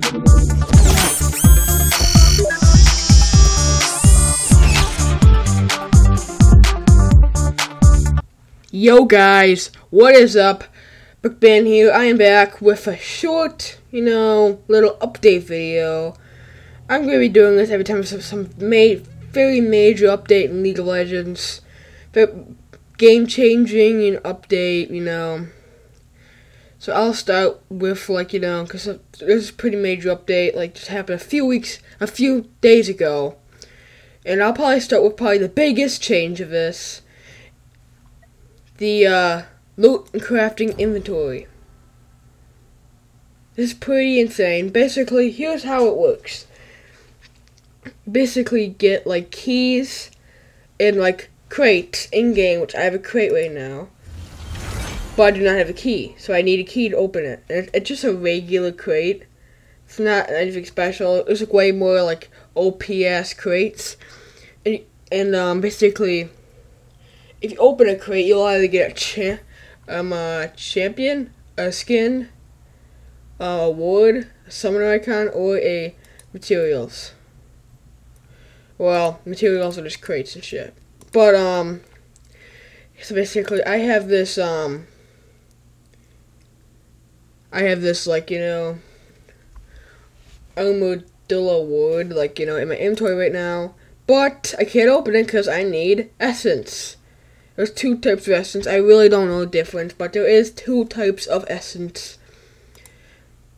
Yo guys, what is up? Ben here. I am back with a short, little update video. I'm going to be doing this every time there's some very major update in League of Legends. Game-changing update, So I'll start with, because there's a pretty major update, just happened a few days ago. And I'll probably start with the biggest change of this. The loot and crafting inventory. This is pretty insane. Basically, here's how it works. Basically, get keys and crates in game, which I have a crate right now, but I do not have a key, so I need a key to open it. And it's just a regular crate. It's not anything special. It's way more OPS crates, and basically, if you open a crate, you'll either get a champion, a skin, a award, a summoner icon, or a materials. Well, materials are just crates and shit. But, so basically, I have this armadillo award, in my inventory right now. But I can't open it because I need essence. There's two types of essence. I really don't know the difference, but there is two types of essence.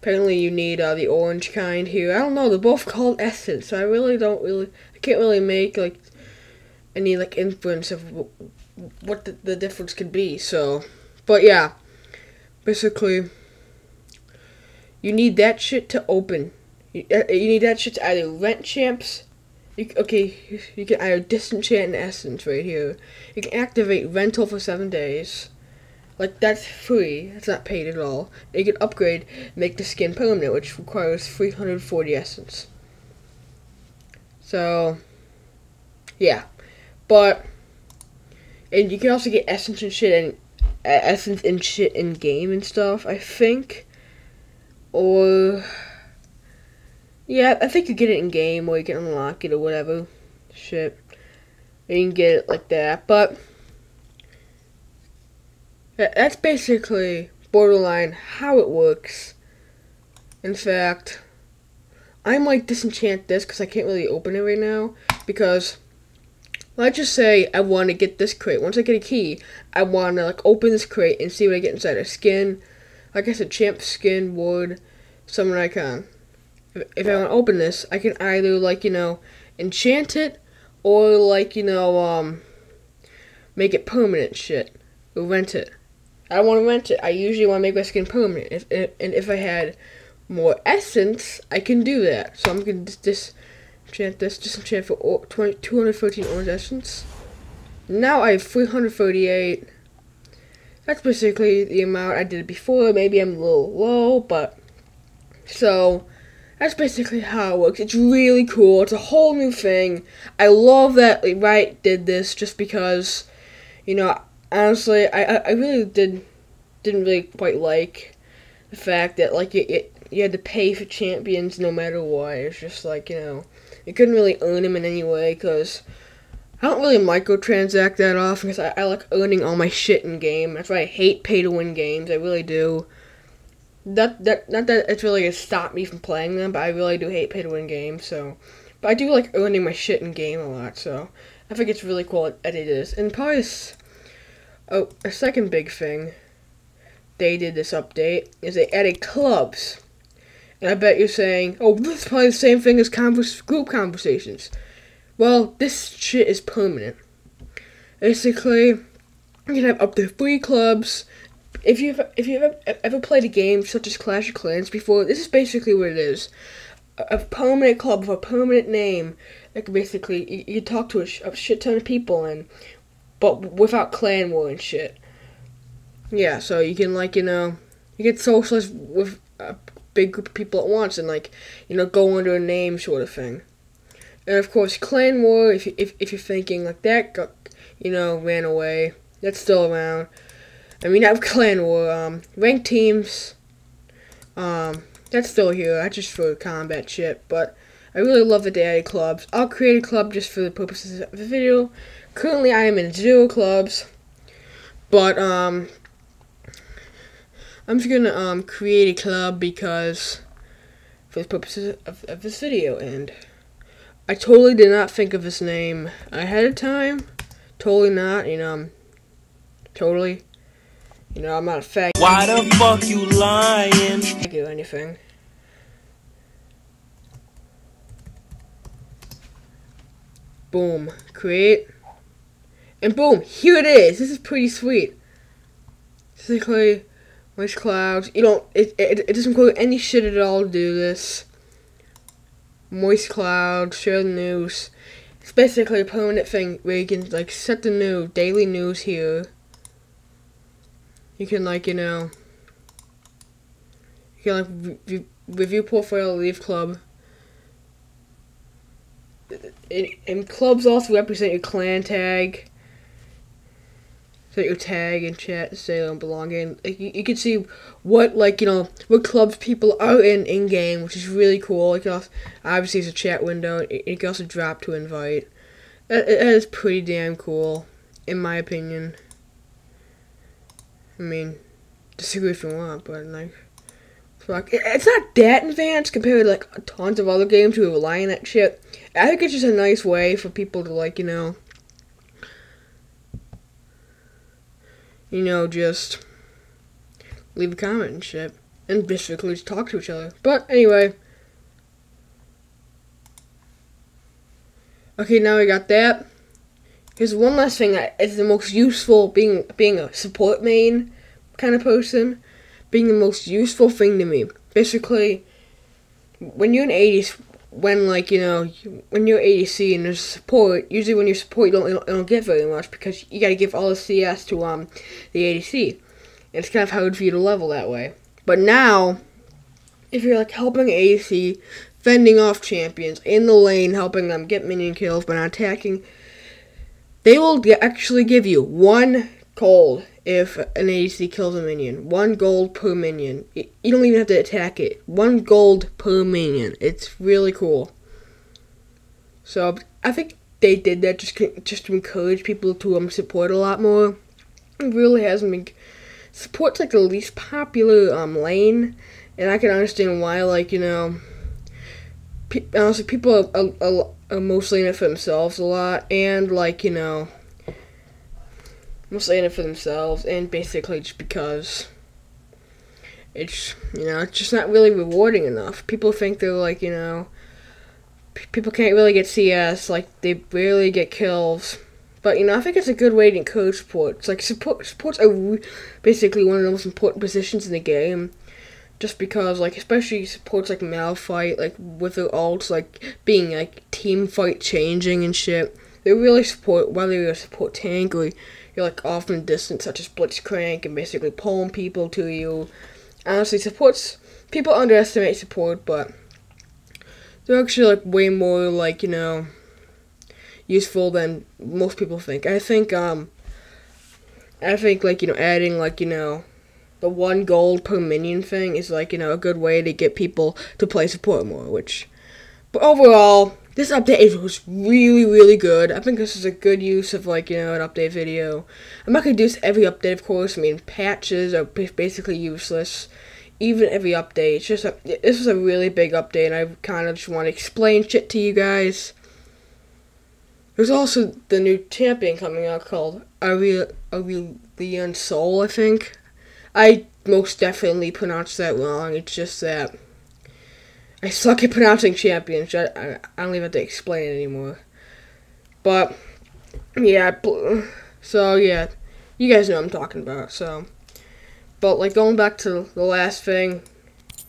Apparently you need the orange kind here. I don't know, they're both called essence, so I can't really make any inference of what the difference could be. So, but yeah, basically you need that shit to open. You need that shit to either rent champs. You can either disenchant an essence right here. You can activate rental for 7 days. That's free. That's not paid at all. And you can upgrade, make the skin permanent, which requires 340 essence. So, yeah. And you can also get essence and shit in game and stuff, I think. Or, yeah, I think you get it in game, or you can unlock it, or whatever. Shit. You can get it like that, but that's basically borderline how it works. In fact, I might disenchant this, because I can't really open it right now, because let's just say I want to get this crate. Once I get a key, I want to open this crate and see what I get inside. A skin, like I said, champ skin, wood, summon icon. If I want to open this, I can either enchant it, or make it permanent shit, or rent it. I don't want to rent it. I usually want to make my skin permanent. If I had more essence, I can do that. So I'm going to disenchant for 213 orange essence. Now I have 338. That's basically the amount I did it before. Maybe I'm a little low, but so that's basically how it works. It's really cool. It's a whole new thing. I love that Riot did this, just because, honestly, I really didn't really quite like the fact that you had to pay for champions no matter what. It's just you couldn't really earn them in any way, because I don't really microtransact that often, because I like earning all my shit in game. That's why I hate pay to win games. I really do. Not that it's really gonna stop me from playing them, but I really do hate pay to win games. So, but I do like earning my shit in game a lot. So I think it's really cool that they did this. And probably a second big thing they did this update is they added clubs. And I bet you're saying, oh, this is probably the same thing as group conversations. Well, this shit is permanent. Basically, you can have up to 3 clubs. If you've ever played a game such as Clash of Clans before, this is basically what it is. A permanent club with a permanent name. Basically, you talk to a shit ton of people, but without clan war and shit. Yeah, so you can you can socialize with a big group of people at once, and go under a name sort of thing. And of course, clan war, if you're thinking that ran away, that's still around. I mean, not clan war, ranked teams, That's still here. That's just for combat shit. But I really love that they added clubs. I'll create a club just for the purposes of the video. Currently, I am in 0 clubs. But, I'm just gonna, create a club because, for the purposes of this video. And I totally did not think of this name ahead of time. Totally not, totally. I'm not a fag. Why the fuck you lying? Or anything. Boom. Create. And boom. Here it is. This is pretty sweet. Basically, moist clouds. It doesn't include any shit at all to do this. Moist clouds. Share the news. It's basically a permanent thing where you can, like, set the news. Daily news here. You can, like, you can, like, review profile, leave club. And clubs also represent your clan tag. So your tag and chat to say don't belong in. Like, you can see what, like, what clubs people are in game, which is really cool. Like, obviously it's a chat window. You can also drop to invite. That is pretty damn cool, in my opinion. I mean, disagree if you want, but, like, it's not that advanced compared to, like, tons of other games who rely on that shit. I think it's just a nice way for people to, like, just leave a comment and shit. And basically just talk to each other. But, anyway. Okay, now we got that. Here's one last thing that is the most useful, being a support main kind of person, being the most useful thing to me. Basically, when you're in 80s, when you're ADC and there's support, usually when you're support you don't get very much because you gotta give all the CS to the ADC. And it's kind of hard for you to level that way. But now, if you're like helping ADC, fending off champions in the lane, helping them get minion kills but not attacking, they will actually give you 1 gold if an ADC kills a minion. 1 gold per minion. You don't even have to attack it. 1 gold per minion. It's really cool. So I think they did that just to encourage people to support a lot more. It really hasn't been. Support's like the least popular lane, and I can understand why. Like honestly, people are mostly in it for themselves a lot, and like mostly in it for themselves, and basically just because it's it's just not really rewarding enough. People think they're like people can't really get CS, like they barely get kills. But I think it's a good way to encourage support. It's like supports are basically one of the most important positions in the game. Just because, like, especially supports like Malphite, like with their ults, like being like team fight changing and shit. They really support whether you're a support tank or you're like off in the distance, such as Blitzcrank, and basically pulling people to you. Honestly, people underestimate support, but they're actually like way more like useful than most people think. I think like adding like the 1 gold per minion thing is like a good way to get people to play support more. But overall, this update was really, really good. I think this is a good use of like an update video. I'm not gonna do this every update, of course. I mean, patches are basically useless. Even every update. It's just this was a really big update, and I kind of just want to explain shit to you guys. There's also the new champion coming out called Riots Soul, I think. I most definitely pronounced that wrong. It's just that I suck at pronouncing champions. I don't even have to explain it anymore. But, yeah. So, yeah. You guys know what I'm talking about, so. But, like, going back to the last thing.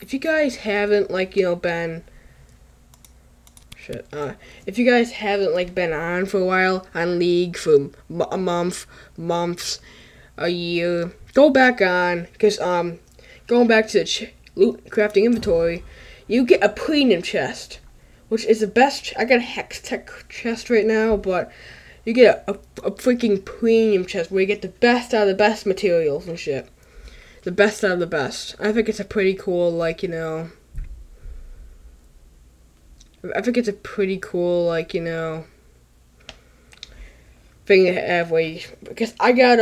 If you guys haven't, like, been... if you guys haven't like been on for a while on League for a months, a year, go back on, because going back to the loot crafting inventory, you get a premium chest, which is the best. I got a hex tech chest right now, but you get a freaking premium chest where you get the best out of the best materials and shit. The best out of the best. I think it's a pretty cool I think it's a pretty cool, like, you know, thing to have. Because I got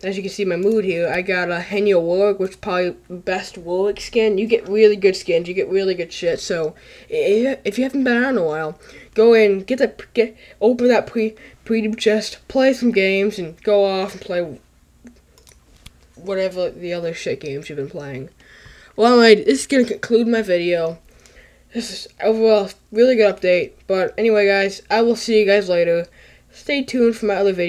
as you can see my mood here, I got a Henya Warwick, which is probably the best Warwick skin. You get really good skins, you get really good shit. So if you haven't been on in a while, go in, open that premium chest, play some games, and go off and play whatever the other shit games you've been playing. Well, anyway, this is gonna conclude my video. This is overall a really good update. But anyway, guys, I will see you guys later. Stay tuned for my other videos.